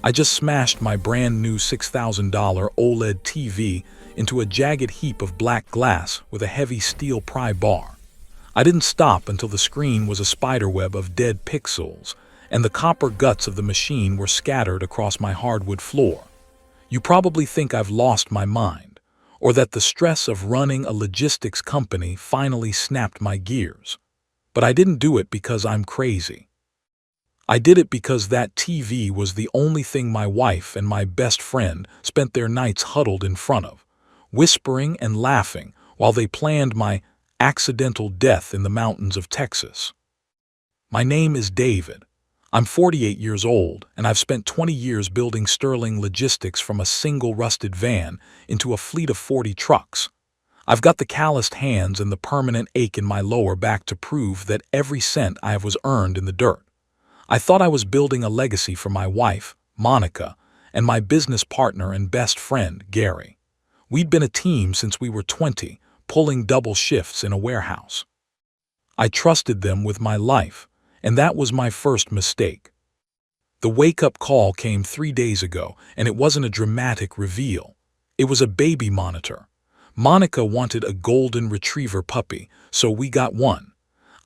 I just smashed my brand new $6,000 OLED TV into a jagged heap of black glass with a heavy steel pry bar. I didn't stop until the screen was a spiderweb of dead pixels, and the copper guts of the machine were scattered across my hardwood floor. You probably think I've lost my mind, or that the stress of running a logistics company finally snapped my gears. But I didn't do it because I'm crazy. I did it because that TV was the only thing my wife and my best friend spent their nights huddled in front of, whispering and laughing while they planned my accidental death in the mountains of Texas. My name is David. I'm 48 years old, and I've spent 20 years building sterling logistics from a single rusted van into a fleet of 40 trucks. I've got the calloused hands and the permanent ache in my lower back to prove that every cent I have was earned in the dirt. I thought I was building a legacy for my wife, Monica, and my business partner and best friend, Gary. We'd been a team since we were 20, pulling double shifts in a warehouse. I trusted them with my life, and that was my first mistake. The wake-up call came 3 days ago, and it wasn't a dramatic reveal. It was a baby monitor. Monica wanted a golden retriever puppy, so we got one.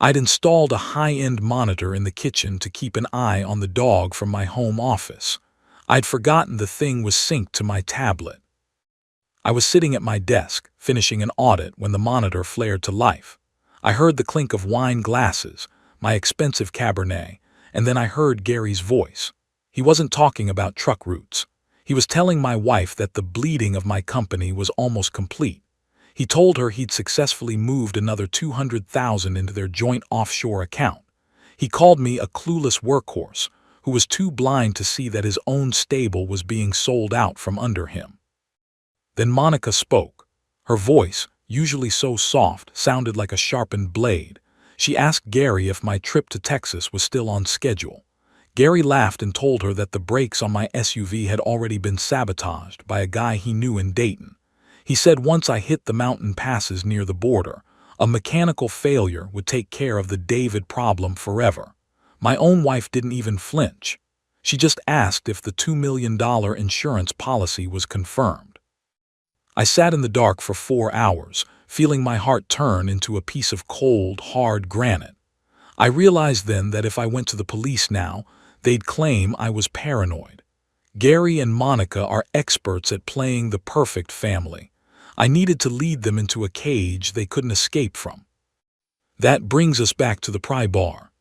I'd installed a high-end monitor in the kitchen to keep an eye on the dog from my home office. I'd forgotten the thing was synced to my tablet. I was sitting at my desk, finishing an audit when the monitor flared to life. I heard the clink of wine glasses, my expensive Cabernet, and then I heard Gary's voice. He wasn't talking about truck routes. He was telling my wife that the bleeding of my company was almost complete. He told her he'd successfully moved another $200,000 into their joint offshore account. He called me a clueless workhorse who was too blind to see that his own stable was being sold out from under him. Then Monica spoke. Her voice, usually so soft, sounded like a sharpened blade. She asked Gary if my trip to Texas was still on schedule. Gary laughed and told her that the brakes on my SUV had already been sabotaged by a guy he knew in Dayton. He said once I hit the mountain passes near the border, a mechanical failure would take care of the David problem forever. My own wife didn't even flinch. She just asked if the $2 million insurance policy was confirmed. I sat in the dark for 4 hours, feeling my heart turn into a piece of cold, hard granite. I realized then that if I went to the police now, they'd claim I was paranoid. Gary and Monica are experts at playing the perfect family. I needed to lead them into a cage they couldn't escape from. That brings us back to the pry bar.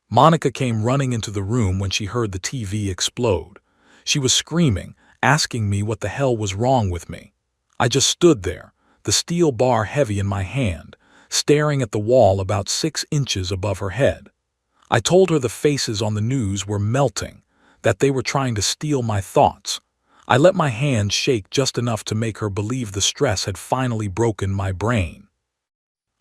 Monica came running into the room when she heard the TV explode. She was screaming, asking me what the hell was wrong with me. I just stood there, the steel bar heavy in my hand, staring at the wall about 6 inches above her head. I told her the faces on the news were melting, that they were trying to steal my thoughts. I let my hand shake just enough to make her believe the stress had finally broken my brain.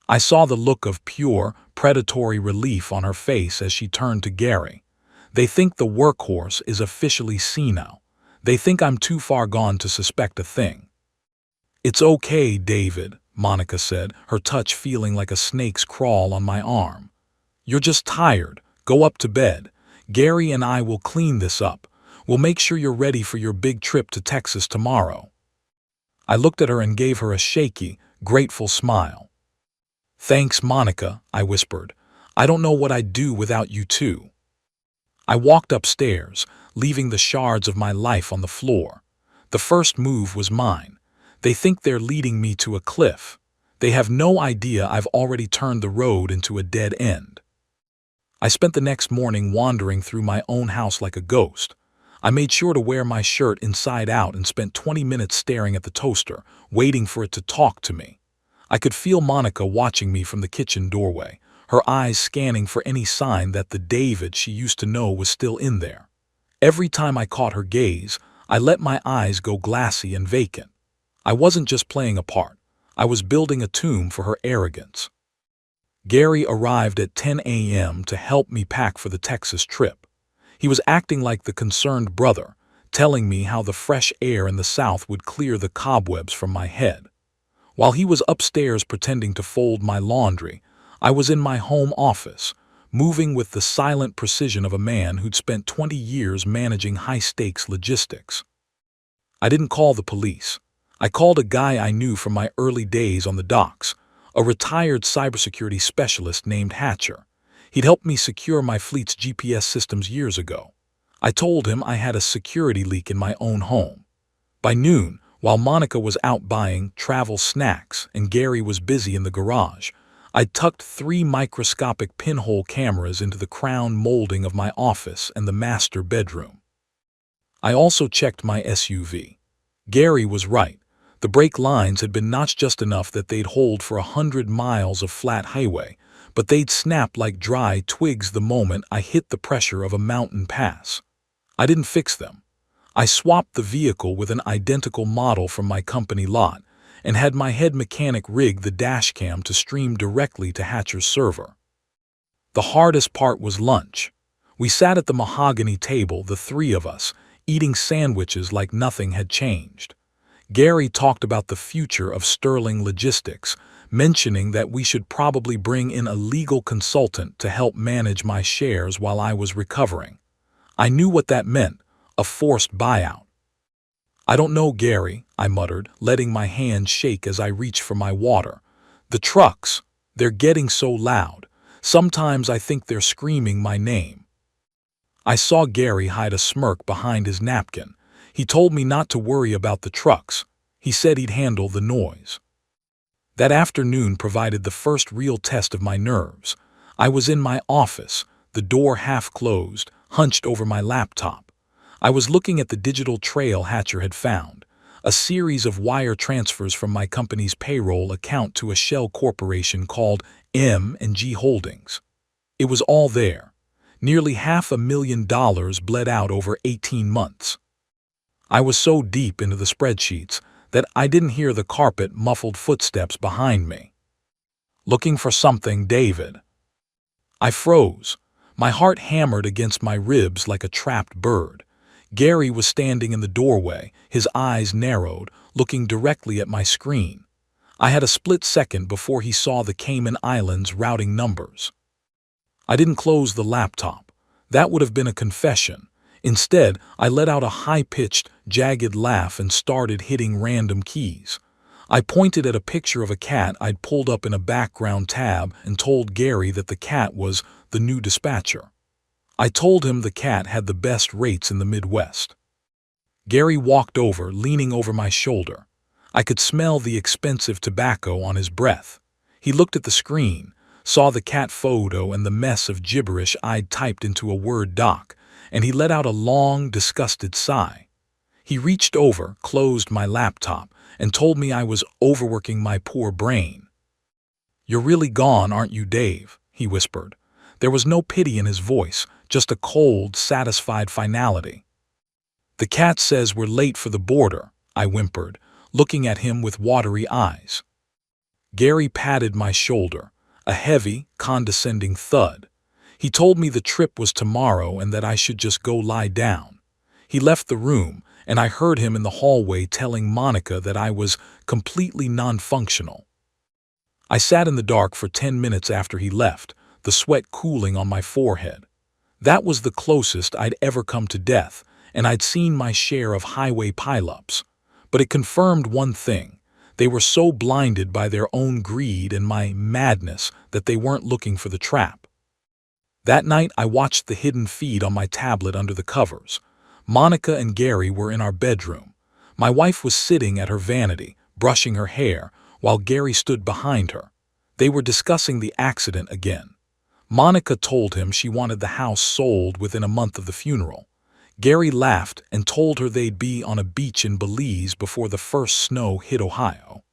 I saw the look of pure, predatory relief on her face as she turned to Gary. They think the workhorse is officially senile. They think I'm too far gone to suspect a thing. "It's okay, David," Monica said, her touch feeling like a snake's crawl on my arm. "You're just tired. Go up to bed. Gary and I will clean this up. We'll make sure you're ready for your big trip to Texas tomorrow." I looked at her and gave her a shaky, grateful smile. "Thanks, Monica," I whispered. "I don't know what I'd do without you two." I walked upstairs, leaving the shards of my life on the floor. The first move was mine. They think they're leading me to a cliff. They have no idea I've already turned the road into a dead end. I spent the next morning wandering through my own house like a ghost. I made sure to wear my shirt inside out and spent 20 minutes staring at the toaster, waiting for it to talk to me. I could feel Monica watching me from the kitchen doorway, her eyes scanning for any sign that the David she used to know was still in there. Every time I caught her gaze, I let my eyes go glassy and vacant. I wasn't just playing a part. I was building a tomb for her arrogance. Gary arrived at 10 a.m. to help me pack for the Texas trip. He was acting like the concerned brother, telling me how the fresh air in the South would clear the cobwebs from my head. While he was upstairs pretending to fold my laundry, I was in my home office, moving with the silent precision of a man who'd spent 20 years managing high-stakes logistics. I didn't call the police. I called a guy I knew from my early days on the docks, a retired cybersecurity specialist named Hatcher. He'd helped me secure my fleet's GPS systems years ago. I told him I had a security leak in my own home. By noon, while Monica was out buying travel snacks and Gary was busy in the garage, I'd tucked 3 microscopic pinhole cameras into the crown molding of my office and the master bedroom. I also checked my SUV. Gary was right. The brake lines had been notched just enough that they'd hold for 100 miles of flat highway, but they'd snap like dry twigs the moment I hit the pressure of a mountain pass. I didn't fix them. I swapped the vehicle with an identical model from my company lot and had my head mechanic rig the dashcam to stream directly to Hatcher's server. The hardest part was lunch. We sat at the mahogany table, the 3 of us, eating sandwiches like nothing had changed. Gary talked about the future of Sterling Logistics, mentioning that we should probably bring in a legal consultant to help manage my shares while I was recovering. I knew what that meant, a forced buyout. "I don't know, Gary," I muttered, letting my hand shake as I reached for my water. "The trucks, they're getting so loud. Sometimes I think they're screaming my name." I saw Gary hide a smirk behind his napkin. He told me not to worry about the trucks. He said he'd handle the noise. That afternoon provided the first real test of my nerves. I was in my office, the door half closed, hunched over my laptop. I was looking at the digital trail Hatcher had found, a series of wire transfers from my company's payroll account to a shell corporation called M&G Holdings. It was all there. Nearly $500,000 bled out over 18 months. I was so deep into the spreadsheets that I didn't hear the carpet-muffled footsteps behind me. "Looking for something, David?" I froze. My heart hammered against my ribs like a trapped bird. Gary was standing in the doorway, his eyes narrowed, looking directly at my screen. I had a split second before he saw the Cayman Islands routing numbers. I didn't close the laptop. That would have been a confession. Instead, I let out a high-pitched, jagged laugh and started hitting random keys. I pointed at a picture of a cat I'd pulled up in a background tab and told Gary that the cat was the new dispatcher. I told him the cat had the best rates in the Midwest. Gary walked over, leaning over my shoulder. I could smell the expensive tobacco on his breath. He looked at the screen, saw the cat photo and the mess of gibberish I'd typed into a Word doc, and he let out a long, disgusted sigh. He reached over, closed my laptop, and told me I was overworking my poor brain. "You're really gone, aren't you, Dave?" he whispered. There was no pity in his voice, just a cold, satisfied finality. "The cat says we're late for the border," I whimpered, looking at him with watery eyes. Gary patted my shoulder, a heavy, condescending thud. He told me the trip was tomorrow and that I should just go lie down. He left the room, and I heard him in the hallway telling Monica that I was completely non-functional. I sat in the dark for 10 minutes after he left, the sweat cooling on my forehead. That was the closest I'd ever come to death, and I'd seen my share of highway pileups. But it confirmed one thing. They were so blinded by their own greed and my madness that they weren't looking for the trap. That night, I watched the hidden feed on my tablet under the covers. Monica and Gary were in our bedroom. My wife was sitting at her vanity, brushing her hair, while Gary stood behind her. They were discussing the accident again. Monica told him she wanted the house sold within a month of the funeral. Gary laughed and told her they'd be on a beach in Belize before the first snow hit Ohio.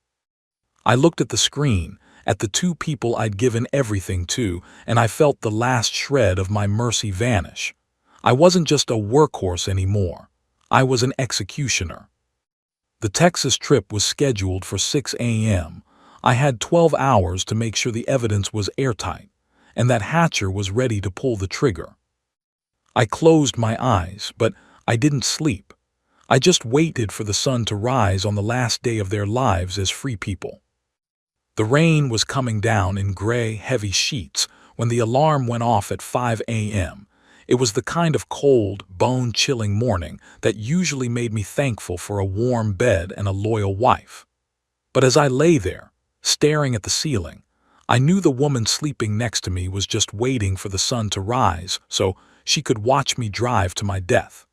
I looked at the screen, at the 2 people I'd given everything to, and I felt the last shred of my mercy vanish. I wasn't just a workhorse anymore. I was an executioner. The Texas trip was scheduled for 6 a.m. I had 12 hours to make sure the evidence was airtight, and that Hatcher was ready to pull the trigger. I closed my eyes, but I didn't sleep. I just waited for the sun to rise on the last day of their lives as free people. The rain was coming down in gray, heavy sheets, when the alarm went off at 5 a.m. It was the kind of cold, bone-chilling morning that usually made me thankful for a warm bed and a loyal wife. But as I lay there, staring at the ceiling, I knew the woman sleeping next to me was just waiting for the sun to rise so she could watch me drive to my death.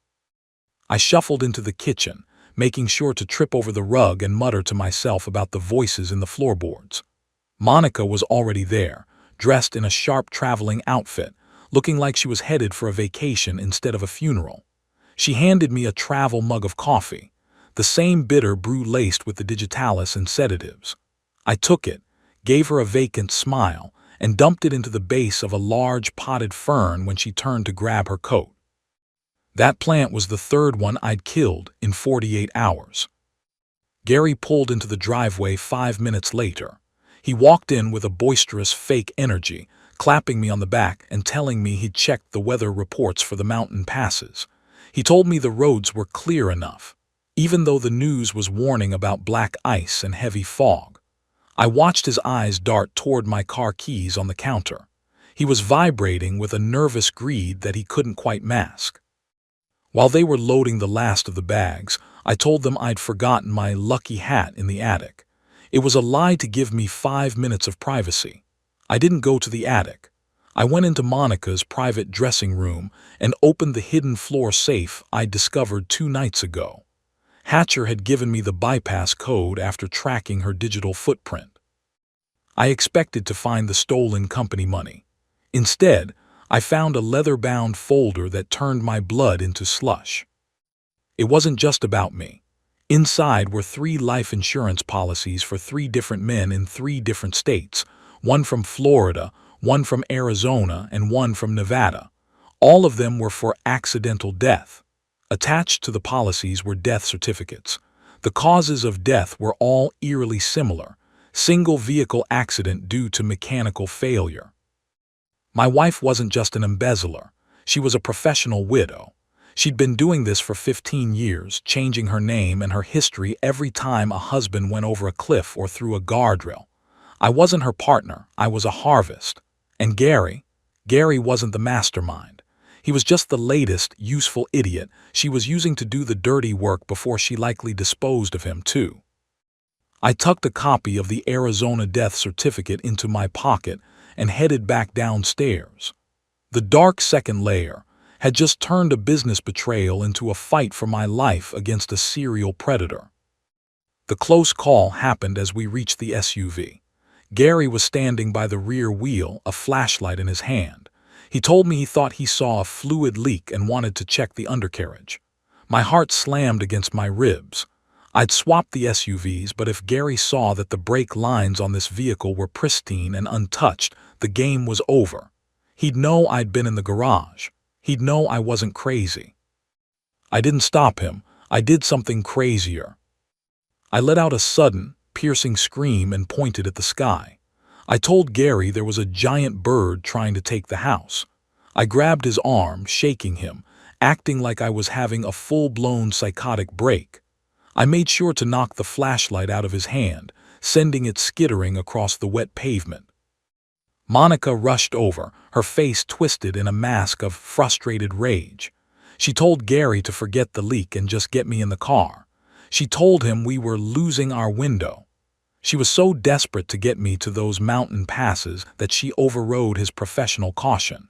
I shuffled into the kitchen, making sure to trip over the rug and mutter to myself about the voices in the floorboards. Monica was already there, dressed in a sharp traveling outfit, looking like she was headed for a vacation instead of a funeral. She handed me a travel mug of coffee, the same bitter brew laced with the digitalis and sedatives. I took it, gave her a vacant smile, and dumped it into the base of a large potted fern when she turned to grab her coat. That plant was the third one I'd killed in 48 hours. Gary pulled into the driveway 5 minutes later. He walked in with a boisterous fake energy, clapping me on the back and telling me he'd checked the weather reports for the mountain passes. He told me the roads were clear enough, even though the news was warning about black ice and heavy fog. I watched his eyes dart toward my car keys on the counter. He was vibrating with a nervous greed that he couldn't quite mask. While they were loading the last of the bags, I told them I'd forgotten my lucky hat in the attic. It was a lie to give me 5 minutes of privacy. I didn't go to the attic. I went into Monica's private dressing room and opened the hidden floor safe I'd discovered 2 nights ago. Hatcher had given me the bypass code after tracking her digital footprint. I expected to find the stolen company money. Instead, I found a leather-bound folder that turned my blood into slush. It wasn't just about me. Inside were 3 life insurance policies for 3 different men in 3 different states, one from Florida, one from Arizona, and one from Nevada. All of them were for accidental death. Attached to the policies were death certificates. The causes of death were all eerily similar: single vehicle accident due to mechanical failure. My wife wasn't just an embezzler. She was a professional widow. She'd been doing this for 15 years, changing her name and her history every time a husband went over a cliff or through a guardrail. I wasn't her partner, I was a harvest. And Gary wasn't the mastermind. He was just the latest useful idiot she was using to do the dirty work before she likely disposed of him too. I tucked a copy of the Arizona death certificate into my pocket and headed back downstairs. The dark second layer had just turned a business betrayal into a fight for my life against a serial predator. The close call happened as we reached the SUV. Gary was standing by the rear wheel, a flashlight in his hand. He told me he thought he saw a fluid leak and wanted to check the undercarriage. My heart slammed against my ribs. I'd swapped the SUVs, but if Gary saw that the brake lines on this vehicle were pristine and untouched, the game was over. He'd know I'd been in the garage. He'd know I wasn't crazy. I didn't stop him. I did something crazier. I let out a sudden, piercing scream and pointed at the sky. I told Gary there was a giant bird trying to take the house. I grabbed his arm, shaking him, acting like I was having a full-blown psychotic break. I made sure to knock the flashlight out of his hand, sending it skittering across the wet pavement. Monica rushed over, her face twisted in a mask of frustrated rage. She told Gary to forget the leak and just get me in the car. She told him we were losing our window. She was so desperate to get me to those mountain passes that she overrode his professional caution.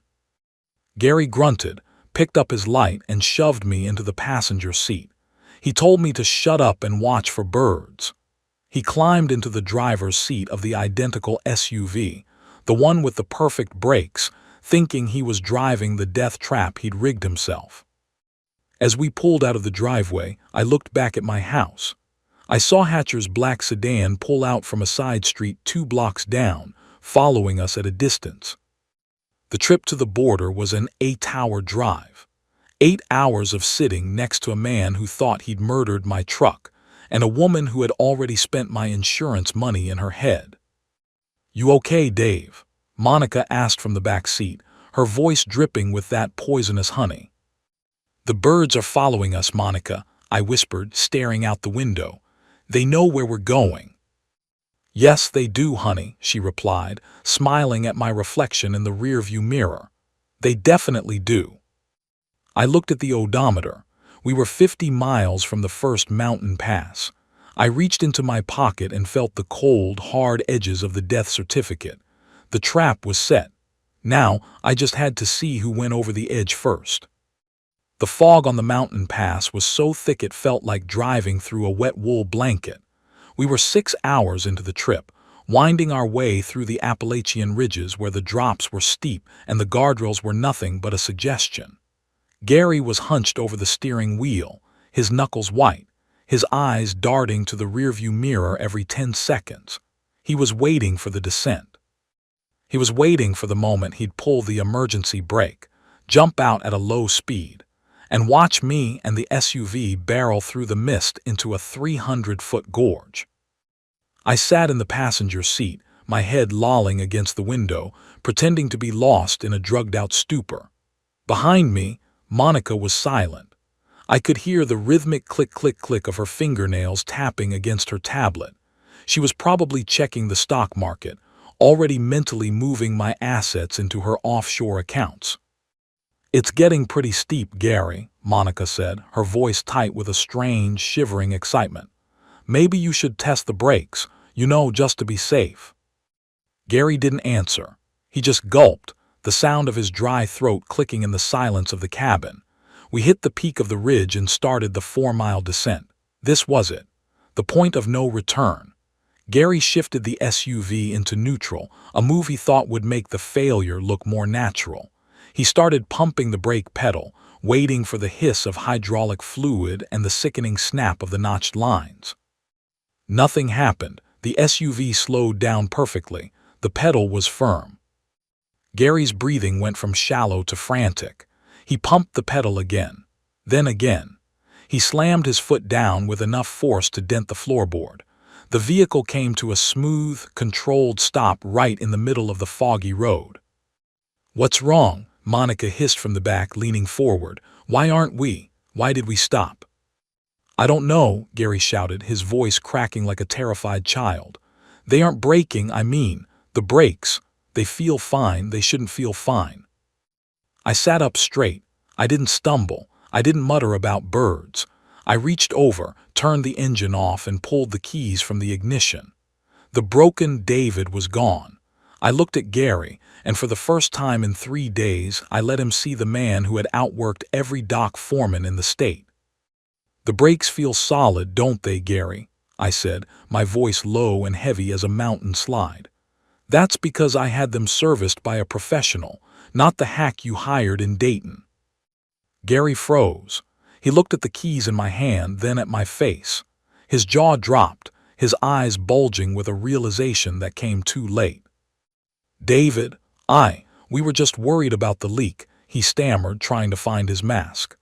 Gary grunted, picked up his light, and shoved me into the passenger seat. He told me to shut up and watch for birds. He climbed into the driver's seat of the identical SUV, the one with the perfect brakes, thinking he was driving the death trap he'd rigged himself. As we pulled out of the driveway, I looked back at my house. I saw Hatcher's black sedan pull out from a side street 2 blocks down, following us at a distance. The trip to the border was an 8-hour drive. 8 hours of sitting next to a man who thought he'd murdered my truck, and a woman who had already spent my insurance money in her head. "You okay, Dave?" Monica asked from the back seat, her voice dripping with that poisonous honey. "The birds are following us, Monica," I whispered, staring out the window. "They know where we're going." "Yes, they do, honey," she replied, smiling at my reflection in the rearview mirror. "They definitely do." I looked at the odometer. We were 50 miles from the first mountain pass. I reached into my pocket and felt the cold, hard edges of the death certificate. The trap was set. Now, I just had to see who went over the edge first. The fog on the mountain pass was so thick it felt like driving through a wet wool blanket. We were 6 hours into the trip, winding our way through the Appalachian ridges where the drops were steep and the guardrails were nothing but a suggestion. Gary was hunched over the steering wheel, his knuckles white, his eyes darting to the rearview mirror every 10 seconds. He was waiting for the descent. He was waiting for the moment he'd pull the emergency brake, jump out at a low speed, and watch me and the SUV barrel through the mist into a 300-foot gorge. I sat in the passenger seat, my head lolling against the window, pretending to be lost in a drugged-out stupor. Behind me, Monica was silent. I could hear the rhythmic click-click-click of her fingernails tapping against her tablet. She was probably checking the stock market, already mentally moving my assets into her offshore accounts. "It's getting pretty steep, Gary," Monica said, her voice tight with a strange, shivering excitement. "Maybe you should test the brakes, just to be safe." Gary didn't answer. He just gulped, the sound of his dry throat clicking in the silence of the cabin. We hit the peak of the ridge and started the 4-mile descent. This was it, the point of no return. Gary shifted the SUV into neutral, a move he thought would make the failure look more natural. He started pumping the brake pedal, waiting for the hiss of hydraulic fluid and the sickening snap of the notched lines. Nothing happened. The SUV slowed down perfectly. The pedal was firm. Gary's breathing went from shallow to frantic. He pumped the pedal again, then again. He slammed his foot down with enough force to dent the floorboard. The vehicle came to a smooth, controlled stop right in the middle of the foggy road. "What's wrong?" Monica hissed from the back, leaning forward. "Why aren't we? Why did we stop?" "I don't know," Gary shouted, his voice cracking like a terrified child. "They aren't braking, the brakes. They feel fine, they shouldn't feel fine." I sat up straight. I didn't stumble. I didn't mutter about birds. I reached over, turned the engine off, and pulled the keys from the ignition. The broken David was gone. I looked at Gary, and for the first time in 3 days, I let him see the man who had outworked every dock foreman in the state. "The brakes feel solid, don't they, Gary?" I said, my voice low and heavy as a mountain slide. "That's because I had them serviced by a professional, not the hack you hired in Dayton." Gary froze. He looked at the keys in my hand, then at my face. His jaw dropped, his eyes bulging with a realization that came too late. "David, we were just worried about the leak," he stammered, trying to find his mask.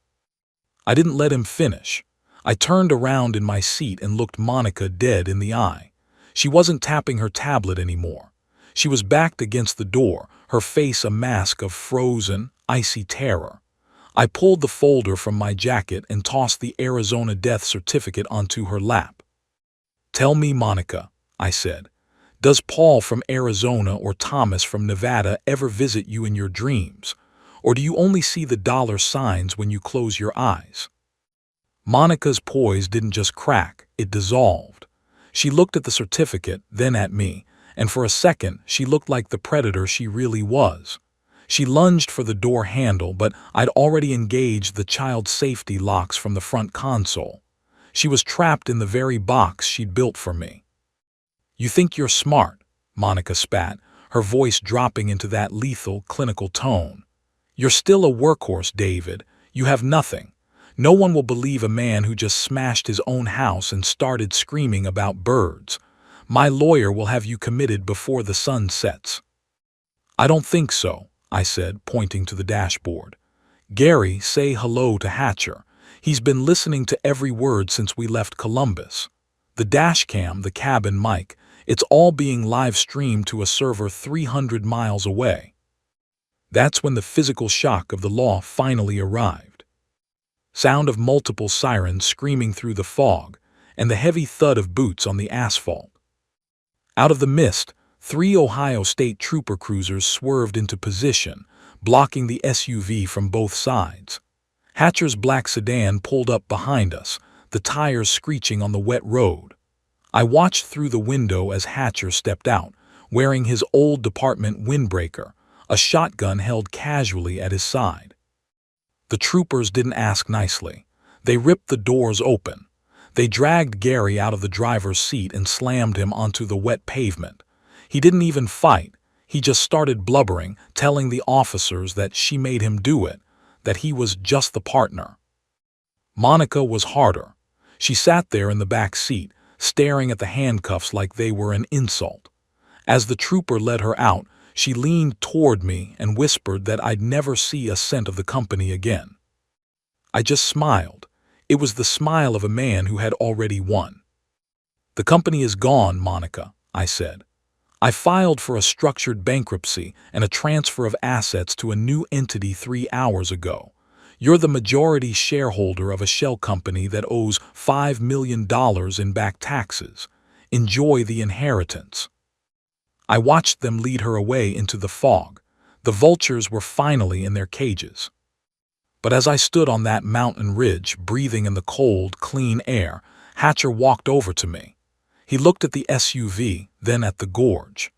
I didn't let him finish. I turned around in my seat and looked Monica dead in the eye. She wasn't tapping her tablet anymore. She was backed against the door, her face a mask of frozen, icy terror. I pulled the folder from my jacket and tossed the Arizona death certificate onto her lap. "Tell me, Monica," I said, "does Paul from Arizona or Thomas from Nevada ever visit you in your dreams? Or do you only see the dollar signs when you close your eyes?" Monica's poise didn't just crack, it dissolved. She looked at the certificate, then at me, and for a second she looked like the predator she really was. She lunged for the door handle, but I'd already engaged the child safety locks from the front console. She was trapped in the very box she'd built for me. "You think you're smart," Monica spat, her voice dropping into that lethal, clinical tone. "You're still a workhorse, David. You have nothing. No one will believe a man who just smashed his own house and started screaming about birds. My lawyer will have you committed before the sun sets." "I don't think so," I said, pointing to the dashboard. "Gary, say hello to Hatcher. He's been listening to every word since we left Columbus. The dashcam, the cabin mic, it's all being live-streamed to a server 300 miles away." That's when the physical shock of the law finally arrived. Sound of multiple sirens screaming through the fog, and the heavy thud of boots on the asphalt. Out of the mist, 3 Ohio State Trooper cruisers swerved into position, blocking the SUV from both sides. Hatcher's black sedan pulled up behind us, the tires screeching on the wet road. I watched through the window as Hatcher stepped out, wearing his old department windbreaker, a shotgun held casually at his side. The troopers didn't ask nicely. They ripped the doors open. They dragged Gary out of the driver's seat and slammed him onto the wet pavement. He didn't even fight. He just started blubbering, telling the officers that she made him do it, that he was just the partner. Monica was harder. She sat there in the back seat, staring at the handcuffs like they were an insult. As the trooper led her out, she leaned toward me and whispered that I'd never see a cent of the company again. I just smiled. It was the smile of a man who had already won. "The company is gone, Monica," I said. "I filed for a structured bankruptcy and a transfer of assets to a new entity 3 hours ago. You're the majority shareholder of a shell company that owes $5 million in back taxes. Enjoy the inheritance." I watched them lead her away into the fog. The vultures were finally in their cages. But as I stood on that mountain ridge, breathing in the cold, clean air, Hatcher walked over to me. He looked at the SUV, then at the gorge.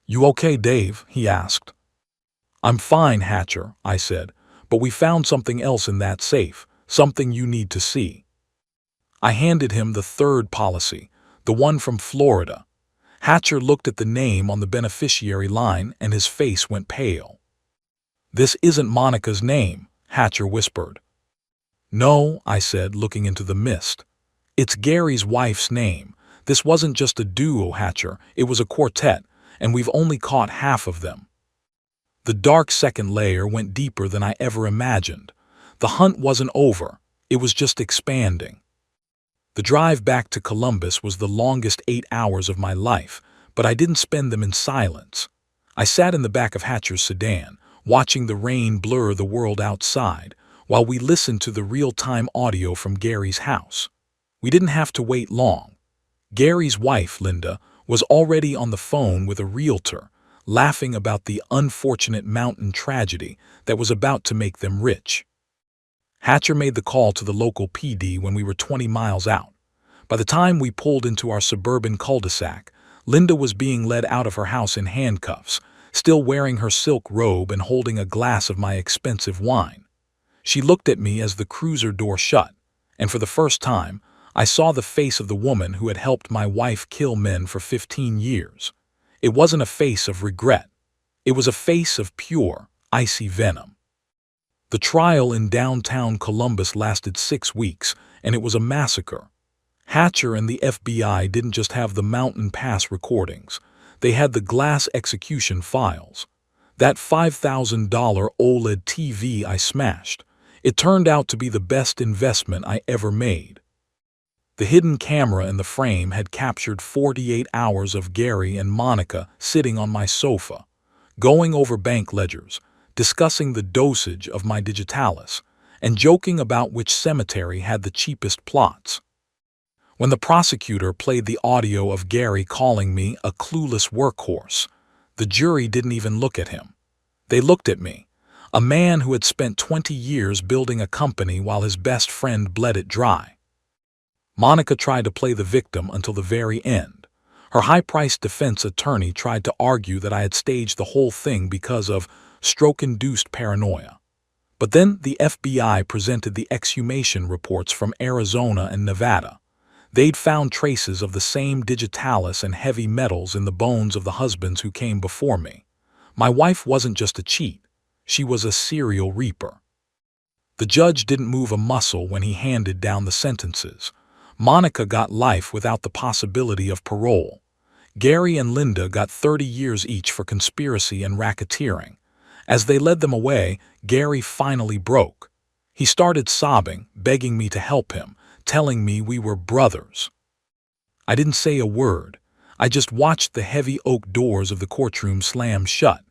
"You okay, Dave?" he asked. "I'm fine, Hatcher," I said, "but we found something else in that safe, something you need to see." I handed him the third policy, the one from Florida. Hatcher looked at the name on the beneficiary line and his face went pale. "This isn't Monica's name," Hatcher whispered. "No," I said, looking into the mist. "It's Gary's wife's name. This wasn't just a duo, Hatcher, it was a quartet, and we've only caught half of them." The dark second layer went deeper than I ever imagined. The hunt wasn't over, it was just expanding. The drive back to Columbus was the longest 8 hours of my life, but I didn't spend them in silence. I sat in the back of Hatcher's sedan, watching the rain blur the world outside, while we listened to the real-time audio from Gary's house. We didn't have to wait long. Gary's wife, Linda, was already on the phone with a realtor, laughing about the unfortunate mountain tragedy that was about to make them rich. Hatcher made the call to the local PD when we were 20 miles out. By the time we pulled into our suburban cul-de-sac, Linda was being led out of her house in handcuffs, still wearing her silk robe and holding a glass of my expensive wine. She looked at me as the cruiser door shut, and for the first time, I saw the face of the woman who had helped my wife kill men for 15 years. It wasn't a face of regret. It was a face of pure, icy venom. The trial in downtown Columbus lasted 6 weeks, and it was a massacre. Hatcher and the FBI didn't just have the Mountain Pass recordings. They had the glass execution files. That $5,000 OLED TV I smashed. It turned out to be the best investment I ever made. The hidden camera in the frame had captured 48 hours of Gary and Monica sitting on my sofa, going over bank ledgers, discussing the dosage of my digitalis, and joking about which cemetery had the cheapest plots. When the prosecutor played the audio of Gary calling me a clueless workhorse, the jury didn't even look at him. They looked at me, a man who had spent 20 years building a company while his best friend bled it dry. Monica tried to play the victim until the very end. Her high-priced defense attorney tried to argue that I had staged the whole thing because of stroke-induced paranoia. But then the FBI presented the exhumation reports from Arizona and Nevada. They'd found traces of the same digitalis and heavy metals in the bones of the husbands who came before me. My wife wasn't just a cheat. She was a serial reaper. The judge didn't move a muscle when he handed down the sentences. Monica got life without the possibility of parole. Gary and Linda got 30 years each for conspiracy and racketeering. As they led them away, Gary finally broke. He started sobbing, begging me to help him, telling me we were brothers. I didn't say a word. I just watched the heavy oak doors of the courtroom slam shut.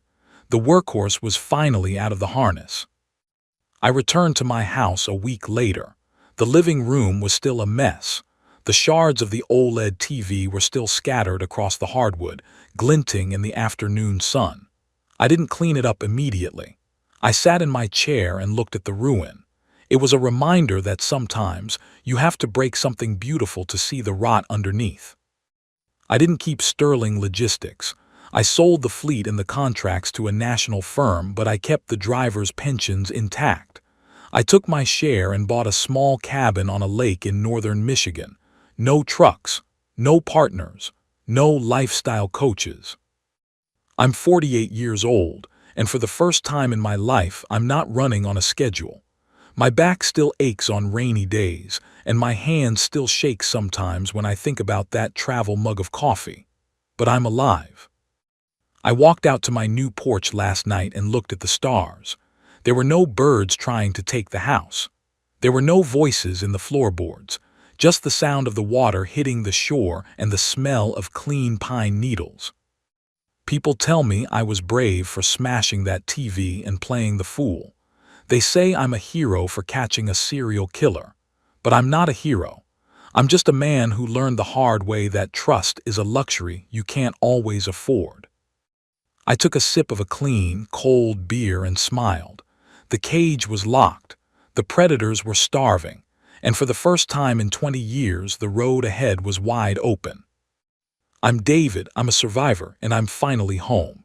The workhorse was finally out of the harness. I returned to my house a week later. The living room was still a mess. The shards of the OLED TV were still scattered across the hardwood, glinting in the afternoon sun. I didn't clean it up immediately. I sat in my chair and looked at the ruin. It was a reminder that sometimes you have to break something beautiful to see the rot underneath. I didn't keep sterling logistics. I sold the fleet and the contracts to a national firm, but I kept the drivers' pensions intact. I took my share and bought a small cabin on a lake in northern Michigan. No trucks, no partners, no lifestyle coaches. I'm 48 years old, and for the first time in my life, I'm not running on a schedule. My back still aches on rainy days, and my hands still shake sometimes when I think about that travel mug of coffee. But I'm alive. I walked out to my new porch last night and looked at the stars. There were no birds trying to take the house. There were no voices in the floorboards, just the sound of the water hitting the shore and the smell of clean pine needles. People tell me I was brave for smashing that TV and playing the fool. They say I'm a hero for catching a serial killer. But I'm not a hero. I'm just a man who learned the hard way that trust is a luxury you can't always afford. I took a sip of a clean, cold beer and smiled. The cage was locked. The predators were starving. And for the first time in 20 years, the road ahead was wide open. I'm David, I'm a survivor, and I'm finally home.